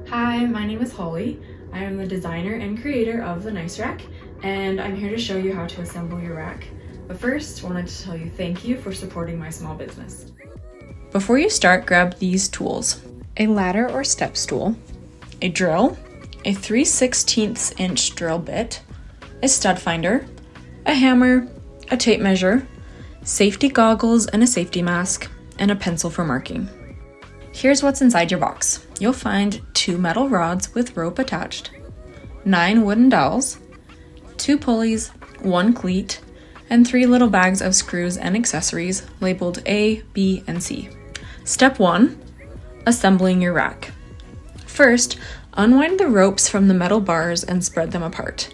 Hi, my name is Holly. I am the designer and creator of the Nice Rack, and I'm here to show you how to assemble your rack. But first, I wanted to tell you thank you for supporting my small business. Before you start, grab these tools: a ladder or step stool, a drill, a 3/16 inch drill bit, a stud finder, a hammer, a tape measure, safety goggles and a safety mask, and a pencil for marking. Here's what's inside your box. You'll find 2 metal rods with rope attached, 9 wooden dowels, 2 pulleys, 1 cleat, and 3 little bags of screws and accessories labeled A, B, and C. Step 1, assembling your rack. First, unwind the ropes from the metal bars and spread them apart.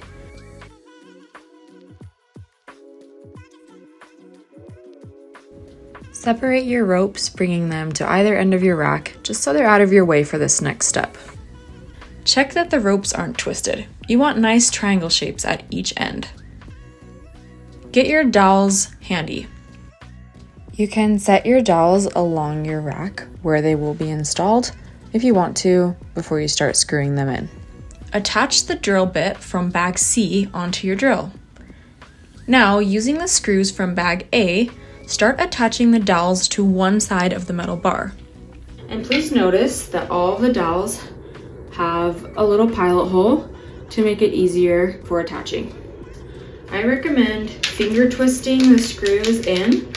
Separate your ropes, bringing them to either end of your rack, just so they're out of your way for this next step. Check that the ropes aren't twisted. You want nice triangle shapes at each end. Get your dowels handy. You can set your dowels along your rack where they will be installed if you want to before you start screwing them in. Attach the drill bit from bag C onto your drill. Now, using the screws from bag A, start attaching the dowels to one side of the metal bar. And please notice that all of the dowels have a little pilot hole to make it easier for attaching. I recommend finger twisting the screws in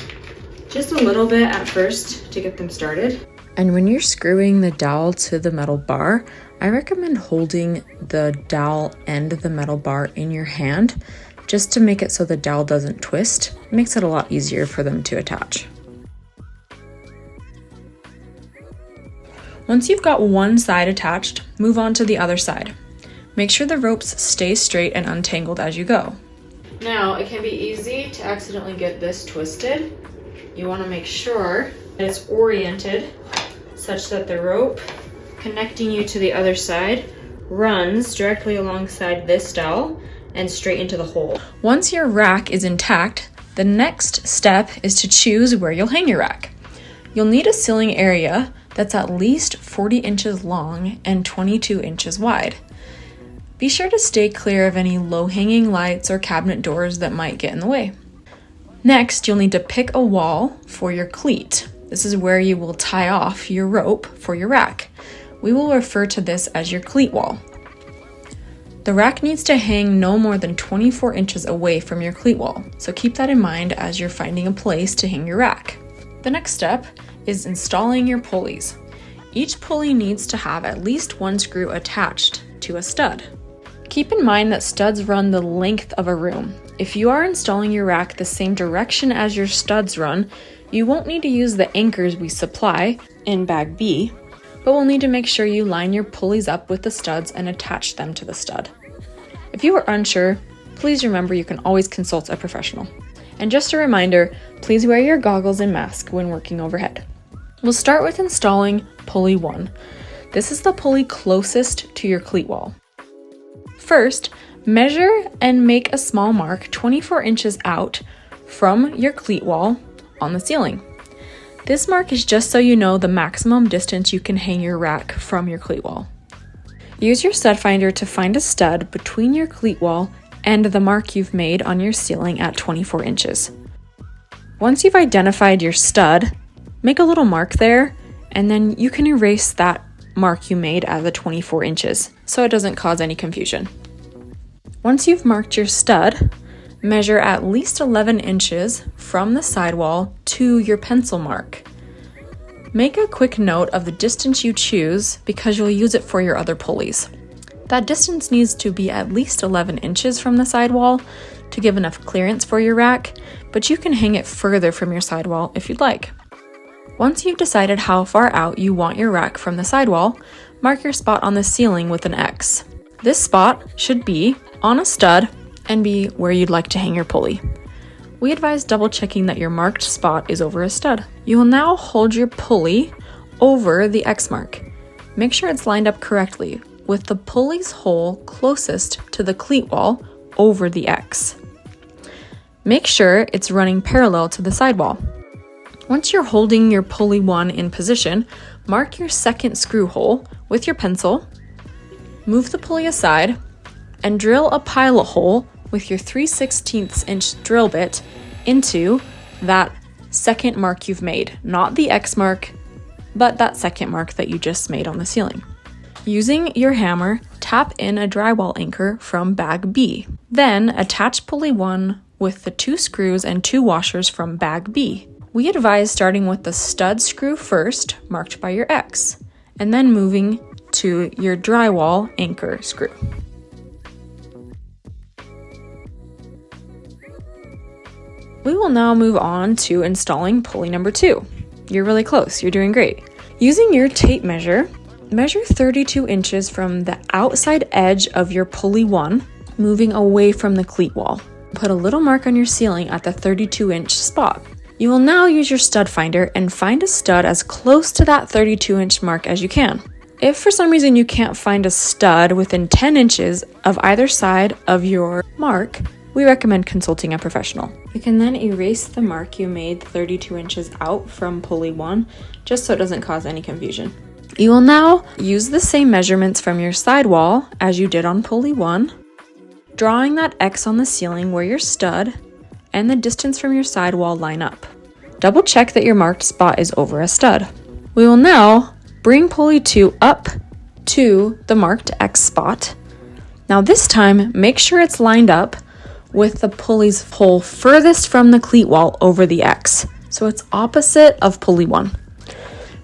just a little bit at first to get them started. And when you're screwing the dowel to the metal bar, I recommend holding the dowel end of the metal bar in your hand just to make it so the dowel doesn't twist. It makes it a lot easier for them to attach. Once you've got one side attached, move on to the other side. Make sure the ropes stay straight and untangled as you go. Now, it can be easy to accidentally get this twisted. You want to make sure that it's oriented such that the rope connecting you to the other side runs directly alongside this dowel and straight into the hole. Once your rack is intact, the next step is to choose where you'll hang your rack. You'll need a ceiling area that's at least 40 inches long and 22 inches wide. Be sure to stay clear of any low-hanging lights or cabinet doors that might get in the way. Next, you'll need to pick a wall for your cleat. This is where you will tie off your rope for your rack. We will refer to this as your cleat wall. The rack needs to hang no more than 24 inches away from your cleat wall, so keep that in mind as you're finding a place to hang your rack. The next step is installing your pulleys. Each pulley needs to have at least one screw attached to a stud. Keep in mind that studs run the length of a room. If you are installing your rack the same direction as your studs run, you won't need to use the anchors we supply in bag B, but we'll need to make sure you line your pulleys up with the studs and attach them to the stud. If you are unsure, please remember you can always consult a professional. And just a reminder, please wear your goggles and mask when working overhead. We'll start with installing pulley 1. This is the pulley closest to your cleat wall. First, measure and make a small mark 24 inches out from your cleat wall on the ceiling. This mark is just so you know the maximum distance you can hang your rack from your cleat wall. Use your stud finder to find a stud between your cleat wall and the mark you've made on your ceiling at 24 inches. Once you've identified your stud, make a little mark there, and then you can erase that mark you made at the 24 inches so it doesn't cause any confusion. Once you've marked your stud, measure at least 11 inches from the sidewall to your pencil mark. Make a quick note of the distance you choose because you'll use it for your other pulleys. That distance needs to be at least 11 inches from the sidewall to give enough clearance for your rack, but you can hang it further from your sidewall if you'd like. Once you've decided how far out you want your rack from the sidewall, mark your spot on the ceiling with an X. This spot should be on a stud and be where you'd like to hang your pulley. We advise double checking that your marked spot is over a stud. You will now hold your pulley over the X mark. Make sure it's lined up correctly with the pulley's hole closest to the cleat wall over the X. Make sure it's running parallel to the sidewall. Once you're holding your pulley 1 in position, mark your second screw hole with your pencil, move the pulley aside, and drill a pilot hole with your 3/16 inch drill bit into that second mark you've made, not the X mark, but that second mark that you just made on the ceiling. Using your hammer, tap in a drywall anchor from bag B. Then attach pulley 1 with the 2 screws and 2 washers from bag B. We advise starting with the stud screw first, marked by your X, and then moving to your drywall anchor screw. We will now move on to installing pulley number 2. You're really close, you're doing great. Using your tape measure, measure 32 inches from the outside edge of your pulley 1, moving away from the cleat wall. Put a little mark on your ceiling at the 32-inch spot. You will now use your stud finder and find a stud as close to that 32-inch mark as you can. If for some reason you can't find a stud within 10 inches of either side of your mark, we recommend consulting a professional. You can then erase the mark you made 32 inches out from pulley 1, just so it doesn't cause any confusion. You will now use the same measurements from your sidewall as you did on pulley 1, drawing that X on the ceiling where your stud and the distance from your sidewall line up. Double check that your marked spot is over a stud. We will now bring pulley 2 up to the marked X spot. Now this time, make sure it's lined up with the pulley's hole furthest from the cleat wall over the X, so it's opposite of pulley 1.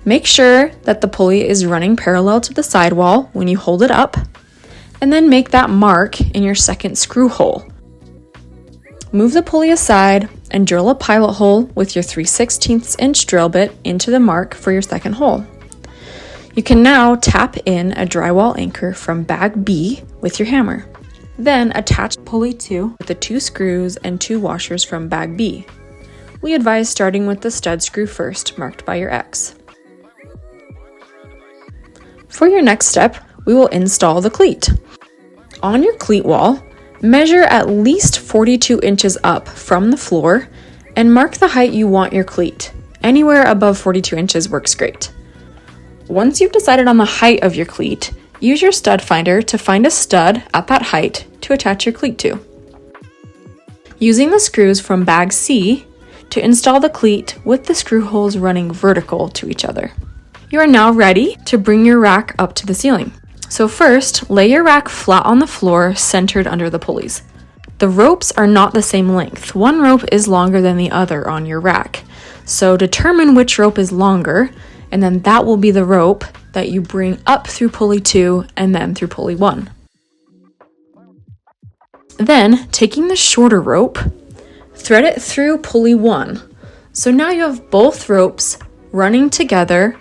Make sure that the pulley is running parallel to the sidewall when you hold it up, and then make that mark in your second screw hole. Move the pulley aside and drill a pilot hole with your 3/16 inch drill bit into the mark for your second hole. You can now tap in a drywall anchor from bag B with your hammer. Then attach pulley 2 with the 2 screws and 2 washers from bag B. We advise starting with the stud screw first, marked by your X. For your next step, we will install the cleat. On your cleat wall, measure at least 42 inches up from the floor and mark the height you want your cleat. Anywhere above 42 inches works great. Once you've decided on the height of your cleat, use your stud finder to find a stud at that height to attach your cleat to. Using the screws from bag C to install the cleat with the screw holes running vertical to each other. You are now ready to bring your rack up to the ceiling. So first, lay your rack flat on the floor, centered under the pulleys. The ropes are not the same length. One rope is longer than the other on your rack. So determine which rope is longer, and then that will be the rope that you bring up through pulley 2 and then through pulley 1. Then, taking the shorter rope, thread it through pulley 1. So now you have both ropes running together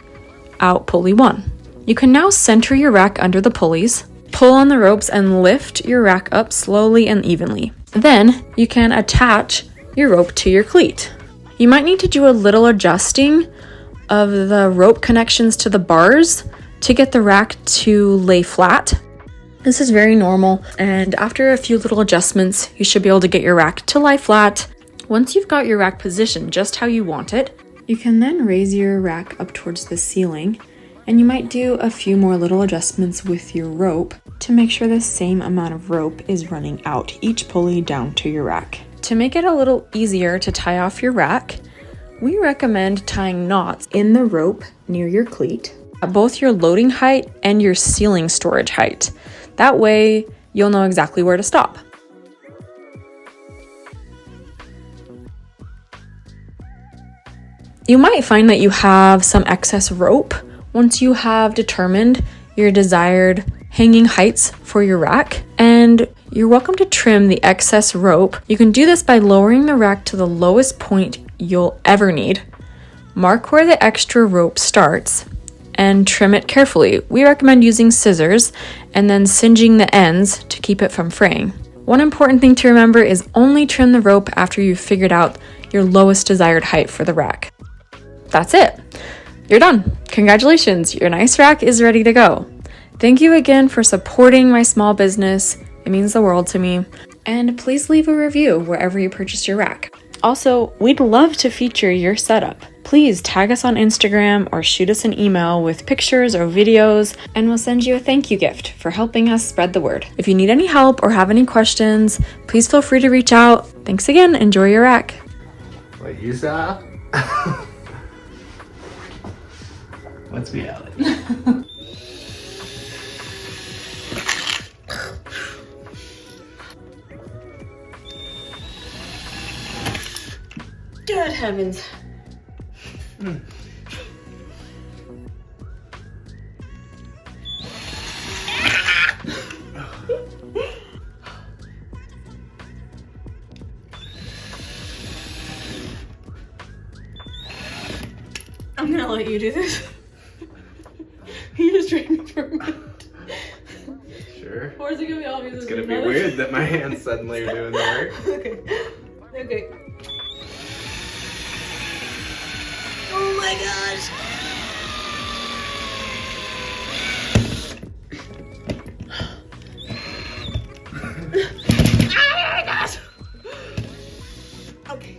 out pulley 1. You can now center your rack under the pulleys, pull on the ropes and lift your rack up slowly and evenly. Then you can attach your rope to your cleat. You might need to do a little adjusting of the rope connections to the bars to get the rack to lay flat. This is very normal, and after a few little adjustments, you should be able to get your rack to lie flat. Once you've got your rack positioned just how you want it, you can then raise your rack up towards the ceiling, and you might do a few more little adjustments with your rope to make sure the same amount of rope is running out each pulley down to your rack. To make it a little easier to tie off your rack, we recommend tying knots in the rope near your cleat at both your loading height and your ceiling storage height. That way, you'll know exactly where to stop. You might find that you have some excess rope once you have determined your desired hanging heights for your rack, and you're welcome to trim the excess rope. You can do this by lowering the rack to the lowest point you'll ever need. Mark where the extra rope starts and trim it carefully. We recommend using scissors and then singeing the ends to keep it from fraying. One important thing to remember is only trim the rope after you've figured out your lowest desired height for the rack. That's it. You're done. Congratulations, your nice rack is ready to go. Thank you again for supporting my small business. It means the world to me. And please leave a review wherever you purchase your rack. Also, we'd love to feature your setup. please tag us on Instagram or shoot us an email with pictures or videos, and we'll send you a thank you gift for helping us spread the word. If you need any help or have any questions, please feel free to reach out. Thanks again. Enjoy your rack. What you saw? What's reality? Good heavens. I'm gonna let you do this. You just trained me for a minute. Sure. Or is it gonna be obvious? It's gonna be weird that my hands suddenly are doing the work. Okay. Okay. Oh my gosh. Oh my gosh. Okay.